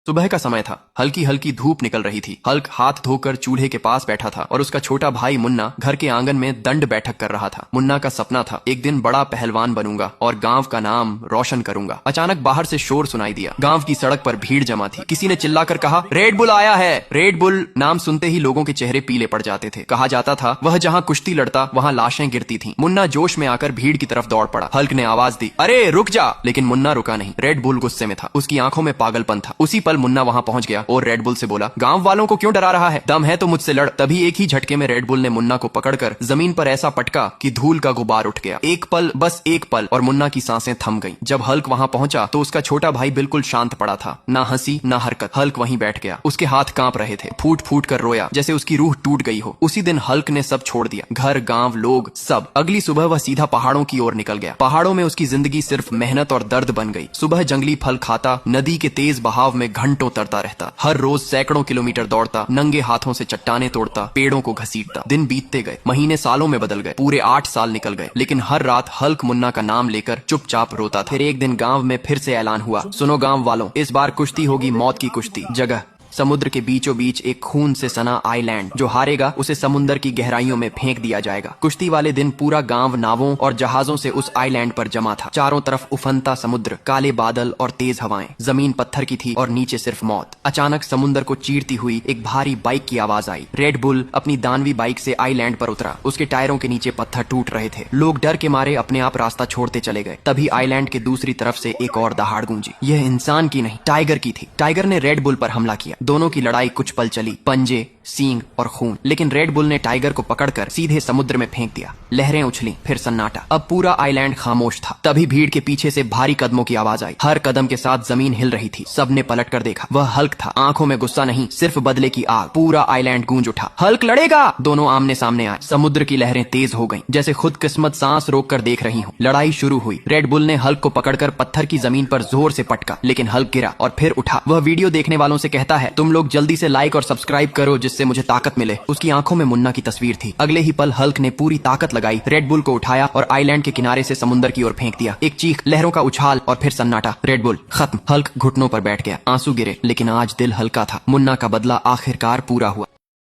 सुबह का समय था। हल्की हल्की धूप निकल रही थी। हल्क हाथ धोकर चूल्हे के पास बैठा था और उसका छोटा भाई मुन्ना घर के आंगन में दंड बैठक कर रहा था। मुन्ना का सपना था, एक दिन बड़ा पहलवान बनूंगा और गांव का नाम रोशन करूंगा। अचानक बाहर से शोर सुनाई दिया। गांव की सड़क पर भीड़ जमा थी। किसी ने चिल्लाकर कहा, रेड बुल आया है। रेड बुल नाम सुनते ही लोगों के चेहरे पीले पड़ जाते थे। कहा जाता था वह जहाँ कुश्ती लड़ता वहाँ लाशें गिरती थी। मुन्ना जोश में आकर भीड़ की तरफ दौड़ पड़ा। हल्क ने आवाज दी, अरे रुक जा, लेकिन मुन्ना रुका नहीं। रेड बुल गुस्से में था, उसकी आंखों में पागलपन था। उसी पल मुन्ना वहाँ पहुंच गया और रेड बुल से बोला, गांव वालों को क्यों डरा रहा है? दम है तो मुझसे लड़। तभी एक ही झटके में रेड बुल ने मुन्ना को पकड़कर जमीन पर ऐसा पटका कि धूल का गुबार उठ गया। एक पल, बस एक पल, और मुन्ना की सांसें थम गईं। जब हल्क वहां पहुंचा तो उसका छोटा भाई बिल्कुल शांत पड़ा था, ना हंसी ना हरकत। हल्क वहीं बैठ गया। उसके हाथ कांप रहे थे, फूट फूट कर रोया जैसे उसकी रूह टूट गई हो। उसी दिन हल्क ने सब छोड़ दिया, घर, गांव, लोग, सब। अगली सुबह वह सीधा पहाड़ों की ओर निकल गया। पहाड़ों में उसकी जिंदगी सिर्फ मेहनत और दर्द बन गई। सुबह जंगली फल खाता, नदी के तेज बहाव में घंटों तरता रहता, हर रोज सैकड़ों किलोमीटर दौड़ता, नंगे हाथों से चट्टाने तोड़ता, पेड़ों को घसीटता। दिन बीतते गए, महीने सालों में बदल गए, पूरे 8 साल निकल गए। लेकिन हर रात हल्क मुन्ना का नाम लेकर चुपचाप रोता था। फिर एक दिन गांव में फिर से ऐलान हुआ, सुनो गांव वालों, इस बार कुश्ती होगी, मौत की कुश्ती। जगह समुद्र के बीचों बीच एक खून से सना आइलैंड। जो हारेगा उसे समुद्र की गहराइयों में फेंक दिया जाएगा। कुश्ती वाले दिन पूरा गांव नावों और जहाजों से उस आइलैंड पर जमा था। चारों तरफ उफनता समुद्र, काले बादल और तेज हवाएं। जमीन पत्थर की थी और नीचे सिर्फ मौत। अचानक समुद्र को चीरती हुई एक भारी बाइक की आवाज आई। रेड बुल अपनी दानवी बाइक से आइलैंड पर उतरा। उसके टायरों के नीचे पत्थर टूट रहे थे। लोग डर के मारे अपने आप रास्ता छोड़ते चले गए। तभी आइलैंड के दूसरी तरफ से एक और दहाड़ गूंजी। यह इंसान की नहीं, टाइगर की थी। टाइगर ने रेड बुल पर हमला किया। दोनों की लड़ाई कुछ पल चली, पंजे, सींग और खून। लेकिन रेड बुल ने टाइगर को पकड़कर सीधे समुद्र में फेंक दिया। लहरें उछली, फिर सन्नाटा। अब पूरा आइलैंड खामोश था। तभी भीड़ के पीछे से भारी कदमों की आवाज आई। हर कदम के साथ जमीन हिल रही थी। सबने पलट कर देखा, वह हल्क था। आंखों में गुस्सा नहीं, सिर्फ बदले की आग। पूरा आइलैंड गूंज उठा, हल्क लड़ेगा। दोनों आमने सामने आए। समुद्र की लहरें तेज हो गईं, जैसे खुद किस्मत सांस रोक कर देख रही हो। लड़ाई शुरू हुई। रेड बुल ने हल्क को पकड़कर पत्थर की जमीन पर जोर से पटका, लेकिन हल्क गिरा और फिर उठा। वह वीडियो देखने वालों से कहता है, तुम लोग जल्दी से लाइक और सब्सक्राइब करो जिससे मुझे ताकत मिले। उसकी आंखों में मुन्ना की तस्वीर थी। अगले ही पल हल्क ने पूरी ताकत लगाई, रेड बुल को उठाया और आइलैंड के किनारे से समुद्र की ओर फेंक दिया। एक चीख, लहरों का उछाल और फिर सन्नाटा। रेड बुल खत्म। हल्क घुटनों पर बैठ गया। आंसू गिरे, लेकिन आज दिल हल्का था। मुन्ना का बदला आखिरकार पूरा हुआ।